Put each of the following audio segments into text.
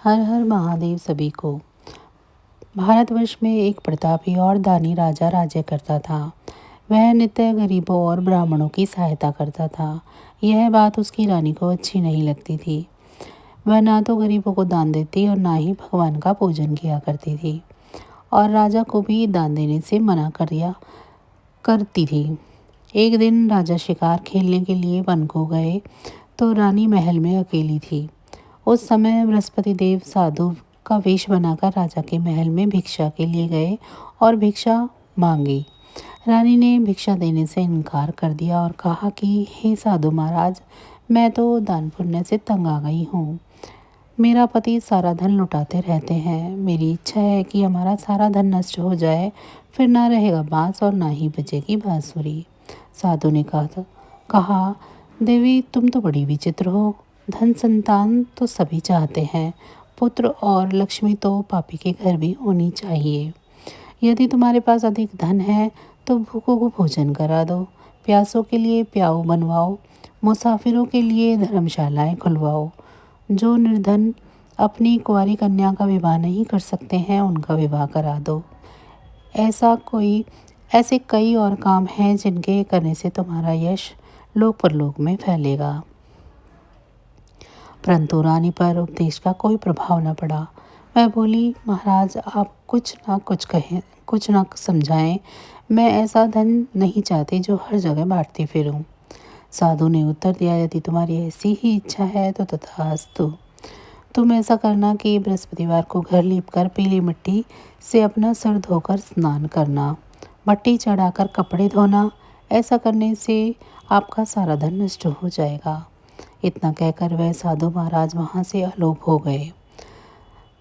हर हर महादेव सभी को। भारतवर्ष में एक प्रतापी और दानी राजा राज्य करता था। वह नित्य गरीबों और ब्राह्मणों की सहायता करता था। यह बात उसकी रानी को अच्छी नहीं लगती थी। वह ना तो गरीबों को दान देती और ना ही भगवान का पूजन किया करती थी, और राजा को भी दान देने से मना कर दिया करती थी। एक दिन राजा शिकार खेलने के लिए वन को गए तो रानी महल में अकेली थी। उस समय बृहस्पति देव साधु का वेश बनाकर राजा के महल में भिक्षा के लिए गए और भिक्षा मांगी। रानी ने भिक्षा देने से इनकार कर दिया और कहा कि हे साधु महाराज, मैं तो दान पुण्य से तंग आ गई हूँ। मेरा पति सारा धन लुटाते रहते हैं। मेरी इच्छा है कि हमारा सारा धन नष्ट हो जाए, फिर ना रहेगा बांस और ना ही बजेगी बांसुरी। साधु ने कहा, देवी तुम तो बड़ी विचित्र हो। धन संतान तो सभी चाहते हैं, पुत्र और लक्ष्मी तो पापी के घर भी होनी चाहिए। यदि तुम्हारे पास अधिक धन है तो भूखों को भोजन करा दो, प्यासों के लिए प्याऊ बनवाओ, मुसाफिरों के लिए धर्मशालाएं खुलवाओ। जो निर्धन अपनी कुंवारी कन्या का विवाह नहीं कर सकते हैं उनका विवाह करा दो। ऐसे कई और काम हैं जिनके करने से तुम्हारा यश लोक परलोक में फैलेगा। परंतु रानी पर उपदेश का कोई प्रभाव न पड़ा। वह बोली, महाराज आप कुछ ना कुछ कहें, कुछ ना समझाएं। मैं ऐसा धन नहीं चाहती जो हर जगह बांटती फिरूं। साधु ने उत्तर दिया, यदि तुम्हारी ऐसी ही इच्छा है तो तथास्तु। तुम ऐसा करना कि बृहस्पतिवार को घर लीपकर पीली मिट्टी से अपना सर धोकर स्नान करना, भट्टी चढ़ाकर कपड़े धोना। ऐसा करने से आपका सारा धन नष्ट हो जाएगा। इतना कहकर वह साधु महाराज वहाँ से अलोप हो गए।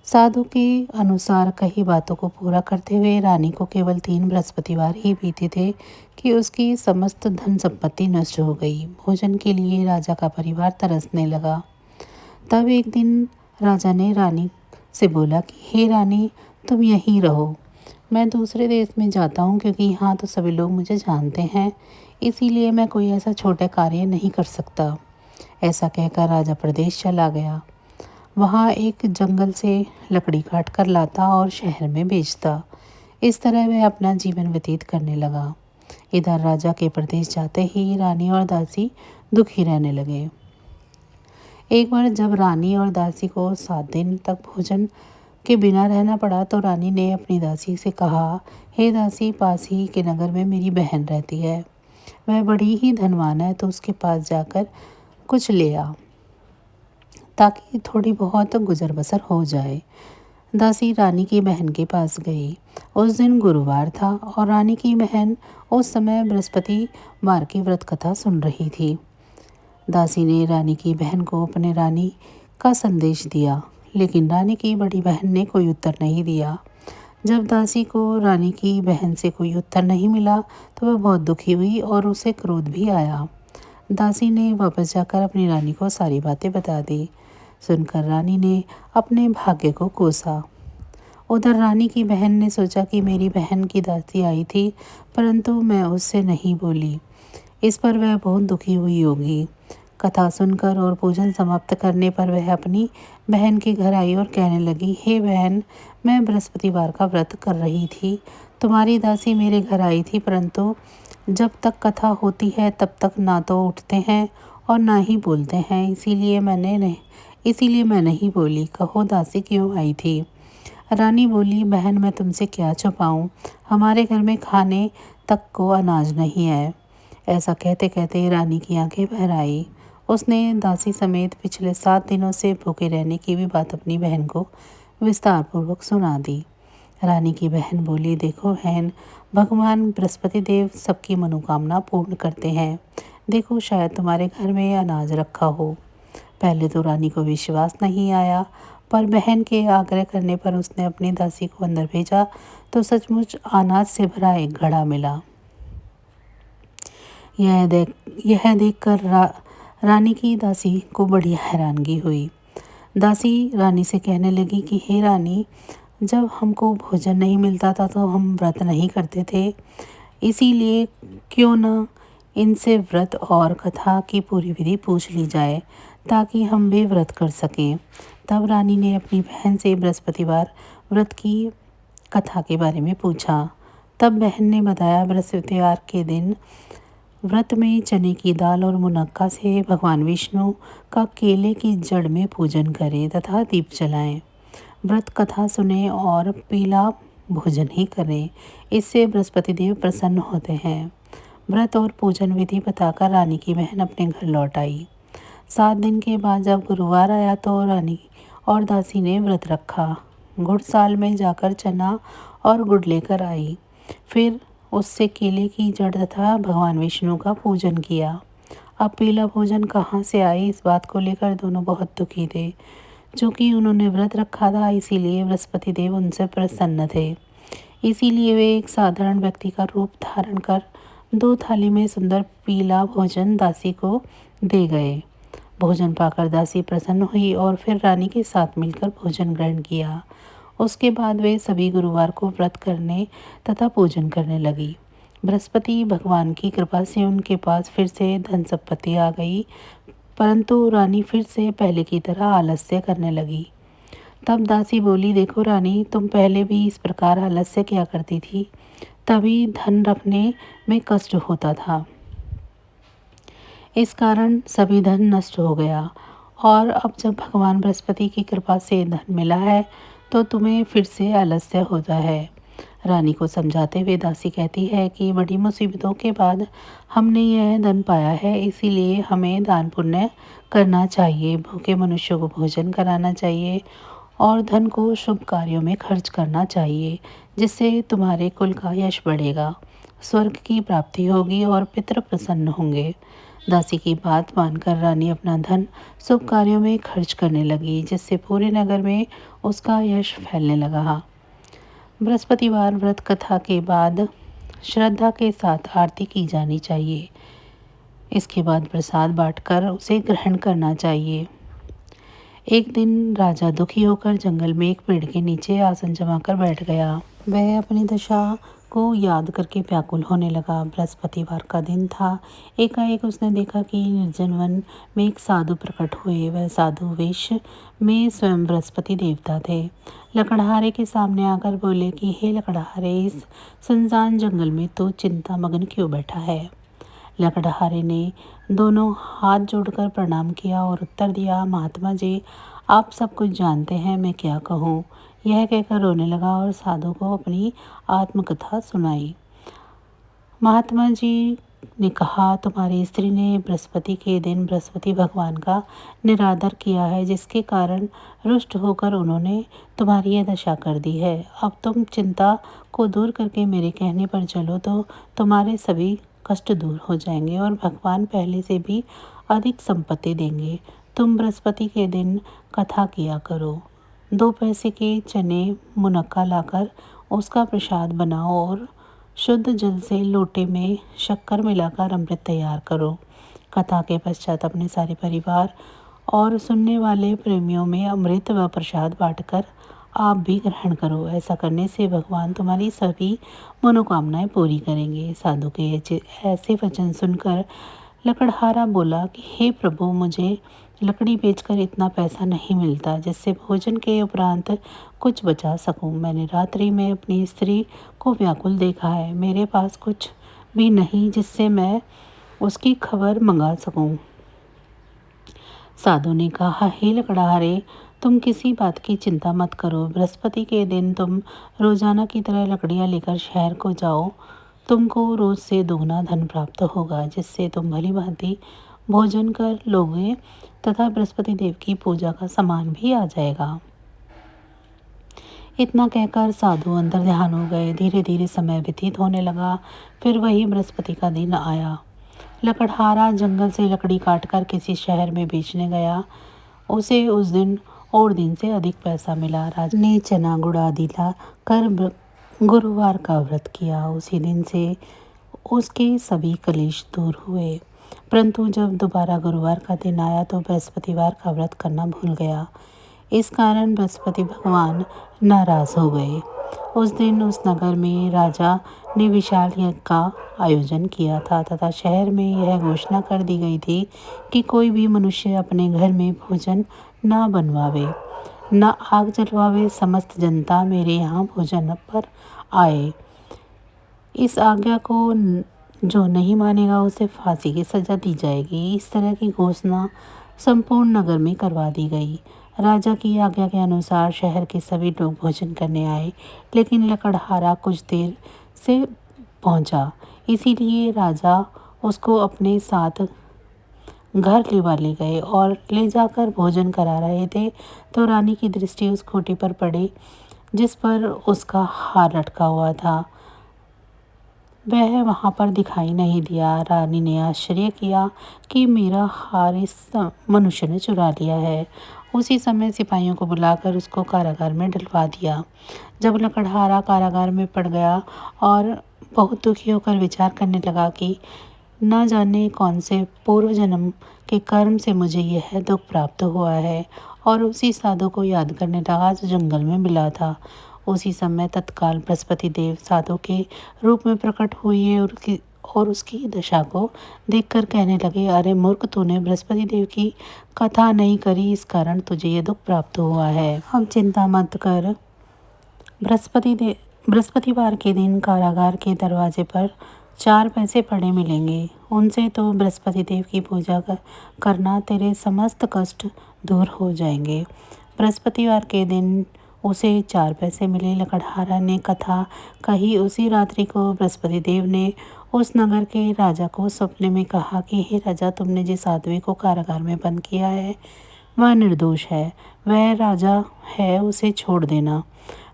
साधु के अनुसार कई बातों को पूरा करते हुए रानी को केवल 3 बृहस्पतिवार ही बीते थे कि उसकी समस्त धन संपत्ति नष्ट हो गई। भोजन के लिए राजा का परिवार तरसने लगा। तब एक दिन राजा ने रानी से बोला कि हे रानी, तुम यहीं रहो। मैं दूसरे देश में जाता हूँ क्योंकि यहाँ तो सभी लोग मुझे जानते हैं, इसीलिए मैं कोई ऐसा छोटा कार्य नहीं कर सकता। ऐसा कहकर राजा प्रदेश चला गया। वहाँ एक जंगल से लकड़ी काट कर लाता और शहर में बेचता। इस तरह वह अपना जीवन व्यतीत करने लगा। इधर राजा के प्रदेश जाते ही रानी और दासी दुखी रहने लगे। एक बार जब रानी और दासी को 7 दिन तक भोजन के बिना रहना पड़ा तो रानी ने अपनी दासी से कहा, हे दासी, पास ही के नगर में मेरी बहन रहती है। वह बड़ी ही धनवान है, तो उसके पास जाकर कुछ ले आ ताकि थोड़ी बहुत गुजर बसर हो जाए। दासी रानी की बहन के पास गई। उस दिन गुरुवार था और रानी की बहन उस समय बृहस्पतिवार की व्रत कथा सुन रही थी। दासी ने रानी की बहन को अपने रानी का संदेश दिया, लेकिन रानी की बड़ी बहन ने कोई उत्तर नहीं दिया। जब दासी को रानी की बहन से कोई उत्तर नहीं मिला तो वह बहुत दुखी हुई और उसे क्रोध भी आया। दासी ने वापस जाकर अपनी रानी को सारी बातें बता दी। सुनकर रानी ने अपने भाग्य को कोसा। उधर रानी की बहन ने सोचा कि मेरी बहन की दासी आई थी, परंतु मैं उससे नहीं बोली। इस पर वह बहुत दुखी हुई होगी। कथा सुनकर और पूजन समाप्त करने पर वह अपनी बहन के घर आई और कहने लगी, हे बहन, मैं बृहस्पतिवार का व्रत कर रही थी। तुम्हारी दासी मेरे घर आई थी, परंतु जब तक कथा होती है तब तक ना तो उठते हैं और ना ही बोलते हैं, इसीलिए मैं नहीं बोली। कहो दासी क्यों आई थी? रानी बोली, बहन मैं तुमसे क्या छुपाऊं, हमारे घर में खाने तक को अनाज नहीं है। ऐसा कहते कहते रानी की आंखें भर आई। उसने दासी समेत पिछले 7 दिनों से भूखे रहने की भी बात अपनी बहन को विस्तार पूर्वक सुना दी। रानी की बहन बोली, देखो बहन, भगवान बृहस्पति देव सबकी मनोकामना पूर्ण करते हैं। देखो शायद तुम्हारे घर में अनाज रखा हो। पहले तो रानी को विश्वास नहीं आया, पर बहन के आग्रह करने पर उसने अपनी दासी को अंदर भेजा तो सचमुच अनाज से भरा एक घड़ा मिला। यह देखकर रानी की दासी को बड़ी हैरानगी हुई। दासी रानी से कहने लगी कि हे रानी, जब हमको भोजन नहीं मिलता था तो हम व्रत नहीं करते थे, इसीलिए क्यों न इनसे व्रत और कथा की पूरी विधि पूछ ली जाए ताकि हम भी व्रत कर सकें। तब रानी ने अपनी बहन से बृहस्पतिवार व्रत की कथा के बारे में पूछा। तब बहन ने बताया, बृहस्पतिवार के दिन व्रत में चने की दाल और मुनक्का से भगवान विष्णु का केले की जड़ में पूजन करें तथा दीप जलाएं। व्रत कथा सुने और पीला भोजन ही करें, इससे बृहस्पति देव प्रसन्न होते हैं। व्रत और पूजन विधि बताकर रानी की बहन अपने घर लौट आई। 7 दिन के बाद जब गुरुवार आया तो रानी और दासी ने व्रत रखा। गुड़साल में जाकर चना और गुड़ लेकर आई, फिर उससे केले की जड़ तथा भगवान विष्णु का पूजन किया। अब पीला भोजन कहाँ से आए, इस बात को लेकर दोनों बहुत दुखी थे। चूँकि उन्होंने व्रत रखा था, इसीलिए बृहस्पति देव उनसे प्रसन्न थे। इसीलिए वे एक साधारण व्यक्ति का रूप धारण कर 2 थाली में सुंदर पीला भोजन दासी को दे गए। भोजन पाकर दासी प्रसन्न हुई और फिर रानी के साथ मिलकर भोजन ग्रहण किया। उसके बाद वे सभी गुरुवार को व्रत करने तथा पूजन करने लगी। बृहस्पति भगवान की कृपा से उनके पास फिर से धन संपत्ति आ गई, परंतु रानी फिर से पहले की तरह आलस्य करने लगी। तब दासी बोली, देखो रानी, तुम पहले भी इस प्रकार आलस्य किया करती थी, तभी धन रखने में कष्ट होता था। इस कारण सभी धन नष्ट हो गया, और अब जब भगवान बृहस्पति की कृपा से धन मिला है तो तुम्हें फिर से आलस्य होता है। रानी को समझाते हुए दासी कहती है कि बड़ी मुसीबतों के बाद हमने यह धन पाया है, इसीलिए हमें दान पुण्य करना चाहिए, भूखे मनुष्यों को भोजन कराना चाहिए और धन को शुभ कार्यों में खर्च करना चाहिए, जिससे तुम्हारे कुल का यश बढ़ेगा, स्वर्ग की प्राप्ति होगी और पितृ प्रसन्न होंगे। दासी की बात मानकर रानी अपना धन शुभ कार्यों में खर्च करने लगी, जिससे पूरे नगर में उसका यश फैलने लगा। बृहस्पतिवार व्रत कथा के बाद श्रद्धा के साथ आरती की जानी चाहिए। इसके बाद प्रसाद बांटकर उसे ग्रहण करना चाहिए। एक दिन राजा दुखी होकर जंगल में एक पेड़ के नीचे आसन जमाकर बैठ गया। वह अपनी दशा को याद करके व्याकुल होने लगा। बृहस्पतिवार का दिन था। एकाएक उसने देखा कि निर्जन वन में एक साधु प्रकट हुए। वह साधु वेश में स्वयं बृहस्पति देवता थे। लकड़हारे के सामने आकर बोले कि हे लकड़हारे, इस सुनसान जंगल में तो चिंता मग्न क्यों बैठा है। लकड़हारे ने दोनों हाथ जोड़कर प्रणाम किया और उत्तर दिया, महात्मा जी, आप सब कुछ जानते हैं, मैं क्या कहूँ। यह कहकर रोने लगा और साधु को अपनी आत्मकथा सुनाई। महात्मा जी ने कहा, तुम्हारी स्त्री ने बृहस्पति के दिन बृहस्पति भगवान का निरादर किया है, जिसके कारण रुष्ट होकर उन्होंने तुम्हारी यह दशा कर दी है। अब तुम चिंता को दूर करके मेरे कहने पर चलो तो तुम्हारे सभी कष्ट दूर हो जाएंगे और भगवान पहले से भी अधिक संपत्ति देंगे। तुम बृहस्पति के दिन कथा किया करो। 2 पैसे के चने मुनक्का लाकर उसका प्रसाद बनाओ और शुद्ध जल से लोटे में शक्कर मिलाकर अमृत तैयार करो। कथा के पश्चात अपने सारे परिवार और सुनने वाले प्रेमियों में अमृत व प्रसाद बांटकर आप भी ग्रहण करो। ऐसा करने से भगवान तुम्हारी सभी मनोकामनाएं पूरी करेंगे। साधु के ऐसे वचन सुनकर लकड़हारा बोला कि हे प्रभु, मुझे लकड़ी बेचकर इतना पैसा नहीं मिलता जिससे भोजन के उपरांत कुछ बचा सकूं। मैंने रात्रि में अपनी स्त्री को व्याकुल देखा है। मेरे पास कुछ भी नहीं जिससे मैं उसकी खबर मंगा सकूं। साधु ने कहा, हे लकड़हारे, तुम किसी बात की चिंता मत करो। बृहस्पति के दिन तुम रोजाना की तरह लकड़ियाँ लेकर शहर को जाओ। तुमको रोज से दोगुना धन प्राप्त होगा, जिससे तुम भली भांति भोजन कर लोगे तथा बृहस्पति देव की पूजा का सामान भी आ जाएगा। इतना कहकर साधु अंदर ध्यान हो गए। धीरे धीरे समय व्यतीत होने लगा। फिर वही बृहस्पति का दिन आया। लकड़हारा जंगल से लकड़ी काटकर किसी शहर में बेचने गया। उसे उस दिन और दिन से अधिक पैसा मिला। राजा ने चना गुड़ आदि ला कर गुरुवार का व्रत किया। उसी दिन से उसके सभी कलेश दूर हुए। परंतु जब दोबारा गुरुवार का दिन आया तो बृहस्पतिवार का व्रत करना भूल गया। इस कारण बृहस्पति भगवान नाराज हो गए। उस दिन उस नगर में राजा ने विशाल यज्ञ का आयोजन किया था तथा शहर में यह घोषणा कर दी गई थी कि कोई भी मनुष्य अपने घर में भोजन न बनवावे, न आग जलवावे। समस्त जनता मेरे यहाँ भोजन पर आए। इस आज्ञा को जो नहीं मानेगा उसे फांसी की सजा दी जाएगी। इस तरह की घोषणा संपूर्ण नगर में करवा दी गई। राजा की आज्ञा के अनुसार शहर के सभी लोग भोजन करने आए, लेकिन लकड़हारा कुछ देर से पहुंचा, इसीलिए राजा उसको अपने साथ घर लिवा ले गए और ले जाकर भोजन करा रहे थे तो रानी की दृष्टि उस खूंटी पर पड़ी जिस पर उसका हार लटका हुआ था। वह वहाँ पर दिखाई नहीं दिया। रानी ने आश्चर्य किया कि मेरा हार इस मनुष्य ने चुरा लिया है। उसी समय सिपाहियों को बुलाकर उसको कारागार में डलवा दिया। जब लकड़हारा कारागार में पड़ गया और बहुत दुखी होकर विचार करने लगा कि न जाने कौन से पूर्व जन्म के कर्म से मुझे यह दुख प्राप्त हुआ है, और उसी साधु को याद करने लगा जो जंगल में मिला था। उसी समय तत्काल बृहस्पति देव साधु के रूप में प्रकट हुए और उसकी दशा को देखकर कहने लगे, अरे मूर्ख, तूने बृहस्पति देव की कथा नहीं करी, इस कारण तुझे ये दुख प्राप्त हुआ है। अब चिंता मत कर। बृहस्पतिवार के दिन कारागार के दरवाजे पर 4 पैसे पड़े मिलेंगे। उनसे तो बृहस्पति देव की पूजा करना, तेरे समस्त कष्ट दूर हो जाएंगे। बृहस्पतिवार के दिन उसे 4 पैसे मिले। लकड़हारा ने कथा कही। उसी रात्रि को बृहस्पति देव ने उस नगर के राजा को सपने में कहा कि हे राजा, तुमने जिस आदमी को कारागार में बंद किया है वह निर्दोष है, वह राजा है, उसे छोड़ देना।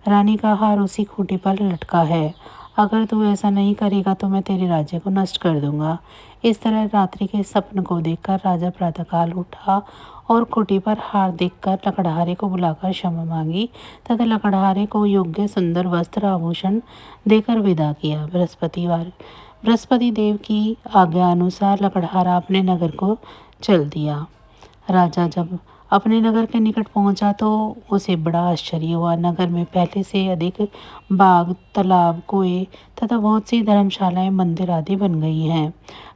रानी का हार उसी खूंटी पर लटका है। अगर तू ऐसा नहीं करेगा तो मैं तेरे राज्य को नष्ट कर दूंगा। इस तरह रात्रि के सपन को देखकर राजा प्रातःकाल उठा और खूंटी पर हार देखकर लकड़हारे को बुलाकर क्षमा मांगी तथा लकड़हारे को योग्य सुंदर वस्त्र आभूषण देकर विदा किया। बृहस्पति देव की आज्ञा अनुसार लकड़हारा अपने नगर को चल दिया। राजा जब अपने नगर के निकट पहुंचा तो उसे बड़ा आश्चर्य हुआ। नगर में पहले से अधिक बाग, तालाब, कुएं तथा बहुत सी धर्मशालाएं, मंदिर आदि बन गई हैं।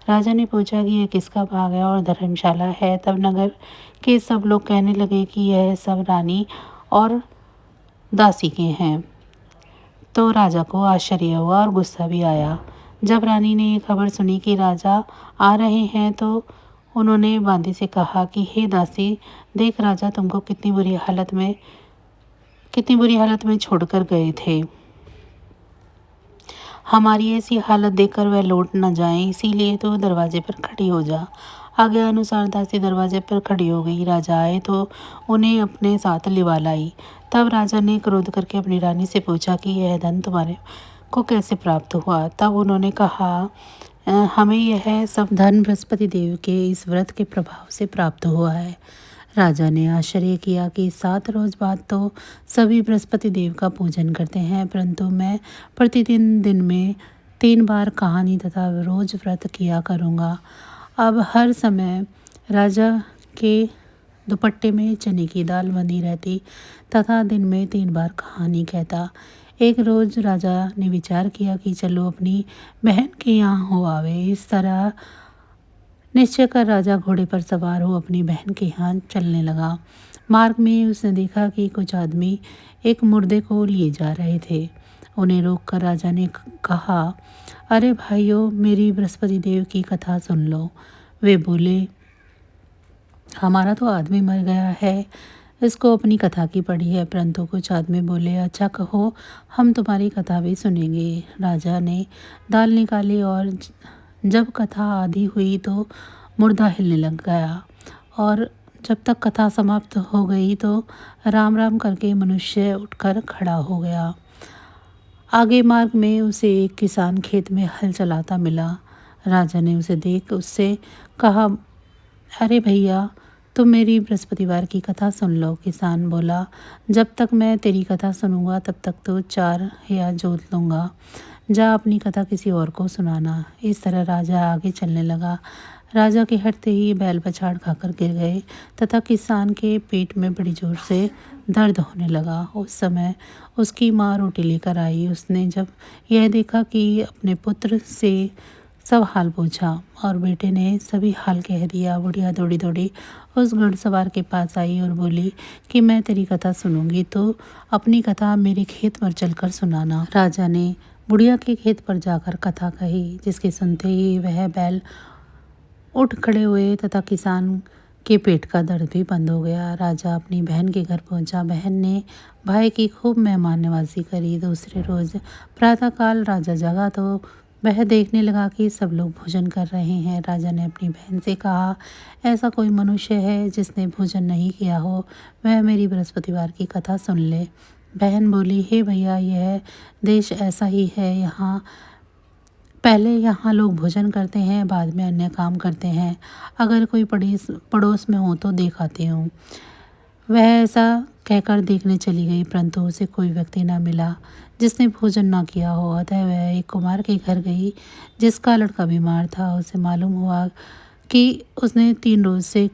राजा ने पूछा कि यह किसका बाग है और धर्मशाला है। तब नगर के सब लोग कहने लगे कि यह सब रानी और दासी के हैं। तो राजा को आश्चर्य हुआ और गुस्सा भी आया। जब रानी ने ये खबर सुनी कि राजा आ रहे हैं तो उन्होंने बांदी से कहा कि हे दासी, देख राजा तुमको कितनी बुरी हालत में छोड़कर गए थे। हमारी ऐसी हालत देखकर वह लौट न जाएं, इसीलिए तो दरवाजे पर खड़ी हो जा। आज्ञा अनुसार दासी दरवाजे पर खड़ी हो गई। राजा आए तो उन्हें अपने साथ लिवा लाई। तब राजा ने क्रोध करके अपनी रानी से पूछा कि यह धन तुम्हारे को कैसे प्राप्त हुआ। तब उन्होंने कहा, हमें यह सब धन बृहस्पति देव के इस व्रत के प्रभाव से प्राप्त हुआ है। राजा ने आश्चर्य किया कि 7 रोज बाद तो सभी बृहस्पति देव का पूजन करते हैं, परंतु मैं प्रतिदिन दिन में 3 बार कहानी तथा रोज व्रत किया करूँगा। अब हर समय राजा के दुपट्टे में चने की दाल बंधी रहती तथा दिन में 3 बार कहानी कहता। एक रोज राजा ने विचार किया कि चलो अपनी बहन के यहाँ हो आवे। इस तरह निश्चय कर राजा घोड़े पर सवार हो अपनी बहन के यहाँ चलने लगा। मार्ग में उसने देखा कि कुछ आदमी एक मुर्दे को लिए जा रहे थे। उन्हें रोककर राजा ने कहा, अरे भाइयों, मेरी बृहस्पति देव की कथा सुन लो। वे बोले, हमारा तो आदमी मर गया है, इसको अपनी कथा की पड़ी है। परंतु कुछ आदमी बोले, अच्छा कहो, हम तुम्हारी कथा भी सुनेंगे। राजा ने दाल निकाली और जब कथा आधी हुई तो मुर्दा हिलने लग गया, और जब तक कथा समाप्त हो गई तो राम राम करके मनुष्य उठकर खड़ा हो गया। आगे मार्ग में उसे एक किसान खेत में हल चलाता मिला। राजा ने उसे देख उससे कहा, अरे भैया, तुम मेरी बृहस्पतिवार की कथा सुन लो। किसान बोला, जब तक मैं तेरी कथा सुनूंगा तब तक तो 4 या जोत लूँगा। जा अपनी कथा किसी और को सुनाना। इस तरह राजा आगे चलने लगा। राजा के हटते ही बैल पछाड़ खाकर गिर गए तथा किसान के पेट में बड़ी जोर से दर्द होने लगा। उस समय उसकी माँ रोटी लेकर आई। उसने जब यह देखा कि अपने पुत्र से सब हाल पूछा और बेटे ने सभी हाल कह दिया। बुढ़िया दौड़ी दौड़ी उस घुड़सवार के पास आई और बोली कि मैं तेरी कथा सुनूंगी तो अपनी कथा मेरे खेत पर चलकर सुनाना। राजा ने बुढ़िया के खेत पर जाकर कथा कही, जिसके सुनते ही वह बैल उठ खड़े हुए तथा किसान के पेट का दर्द भी बंद हो गया। राजा अपनी बहन के घर पहुंचा। बहन ने भाई की खूब मेहमान नवाजी करी। दूसरे रोज प्रातःकाल राजा जगा तो वह देखने लगा कि सब लोग भोजन कर रहे हैं। राजा ने अपनी बहन से कहा, ऐसा कोई मनुष्य है जिसने भोजन नहीं किया हो, वह मेरी बृहस्पतिवार की कथा सुन ले। बहन बोली, हे भैया, यह देश ऐसा ही है। पहले यहाँ लोग भोजन करते हैं, बाद में अन्य काम करते हैं। अगर कोई पड़ोस में हो तो दिखाती हूँ। वह ऐसा कहकर देखने चली गई, परंतु उसे कोई व्यक्ति न मिला जिसने भोजन न किया हो। अतः वह एक कुम्हार के घर गई जिसका लड़का बीमार था। उसे मालूम हुआ कि उसने 3 रोज से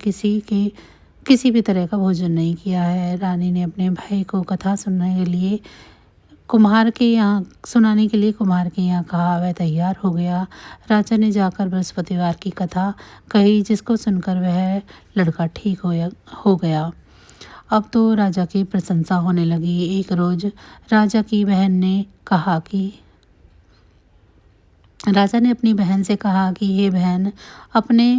किसी भी तरह का भोजन नहीं किया है। रानी ने अपने भाई को कथा सुनाने के लिए कुम्हार के यहाँ कहा। वह तैयार हो गया। राजा ने जाकर बृहस्पतिवार की कथा कही, जिसको सुनकर वह लड़का ठीक हो गया। अब तो राजा की प्रशंसा होने लगी। एक रोज राजा ने अपनी बहन से कहा कि हे बहन, हम अपने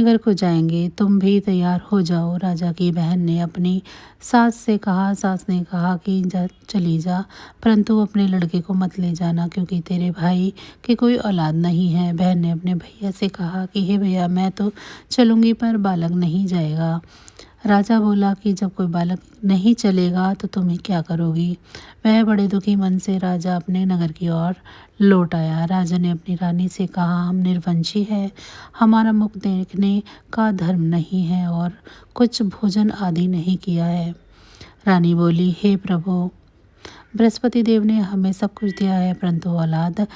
घर को जाएंगे, तुम भी तैयार हो जाओ। राजा की बहन ने अपनी सास ने कहा कि चली जा, परंतु अपने लड़के को मत ले जाना, क्योंकि तेरे भाई की कोई औलाद नहीं है। बहन ने अपने भैया से कहा कि हे भैया, मैं तो चलूँगी पर बालक नहीं जाएगा। राजा बोला कि जब कोई बालक नहीं चलेगा तो तुम ही क्या करोगी। वह बड़े दुखी मन से राजा अपने नगर की ओर लौट आया। राजा ने अपनी रानी से कहा, हम निर्वंशी है, हमारा मुख देखने का धर्म नहीं है और कुछ भोजन आदि नहीं किया है। रानी बोली, हे प्रभु, बृहस्पति देव ने हमें सब कुछ दिया है, परंतु औलाद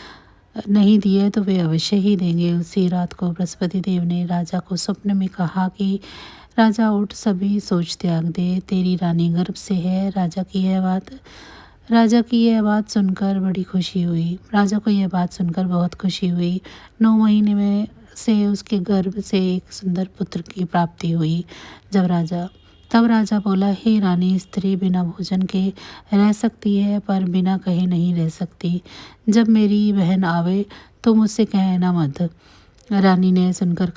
नहीं दिए तो वे अवश्य ही देंगे। उसी रात को बृहस्पति देव ने राजा को स्वप्न में कहा कि राजा उठ, सभी सोच त्याग दे, तेरी रानी गर्भ से है। राजा की यह बात सुनकर बहुत खुशी हुई। 9 महीने में से उसके गर्भ से एक सुंदर पुत्र की प्राप्ति हुई। तब राजा बोला, हे रानी, स्त्री बिना भोजन के रह सकती है पर बिना कहे नहीं रह सकती। जब मेरी बहन आवे तो मुझसे कहना मत। रानी ने सुनकर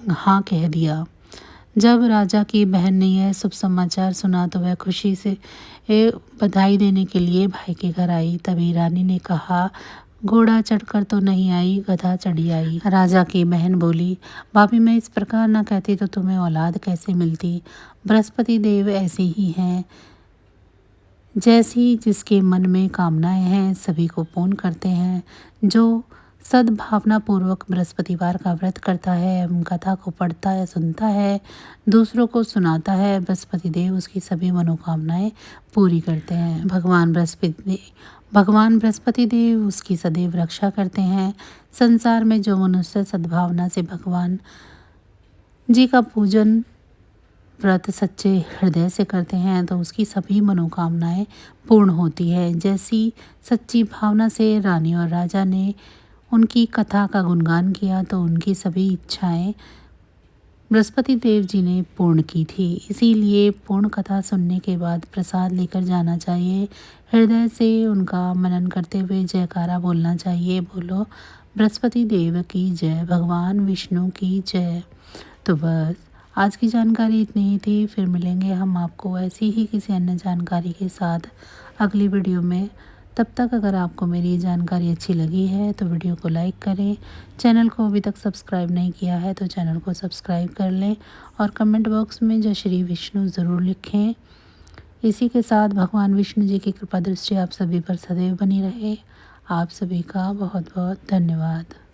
हाँ कह दिया। जब राजा की बहन ने यह शुभ समाचार सुना तो वह खुशी से बधाई देने के लिए भाई के घर आई। तभी रानी ने कहा, घोड़ा चढ़कर तो नहीं आई, गधा चढ़ी आई। राजा की बहन बोली, भाभी, मैं इस प्रकार न कहती तो तुम्हें औलाद कैसे मिलती। बृहस्पति देव ऐसे ही हैं, जैसी जिसके मन में कामनाएं हैं सभी को पूर्ण करते हैं। जो सद्भावना पूर्वक बृहस्पतिवार का व्रत करता है एवं कथा को पढ़ता है, सुनता है, दूसरों को सुनाता है, बृहस्पति देव उसकी सभी मनोकामनाएं पूरी करते हैं। भगवान बृहस्पति देव उसकी सदैव रक्षा करते हैं। संसार में जो मनुष्य सद्भावना से भगवान जी का पूजन व्रत सच्चे हृदय से करते हैं तो उसकी सभी मनोकामनाएं पूर्ण होती है। जैसी सच्ची भावना से रानी और राजा ने उनकी कथा का गुणगान किया तो उनकी सभी इच्छाएं बृहस्पति देव जी ने पूर्ण की थी। इसीलिए पूर्ण कथा सुनने के बाद प्रसाद लेकर जाना चाहिए। हृदय से उनका मनन करते हुए जयकारा बोलना चाहिए। बोलो बृहस्पति देव की जय, भगवान विष्णु की जय। तो बस आज की जानकारी इतनी ही थी। फिर मिलेंगे हम आपको ऐसी ही किसी अन्य जानकारी के साथ अगली वीडियो में। तब तक अगर आपको मेरी जानकारी अच्छी लगी है तो वीडियो को लाइक करें। चैनल को अभी तक सब्सक्राइब नहीं किया है तो चैनल को सब्सक्राइब कर लें और कमेंट बॉक्स में जय श्री विष्णु ज़रूर लिखें। इसी के साथ भगवान विष्णु जी की कृपा दृष्टि आप सभी पर सदैव बनी रहे। आप सभी का बहुत बहुत धन्यवाद।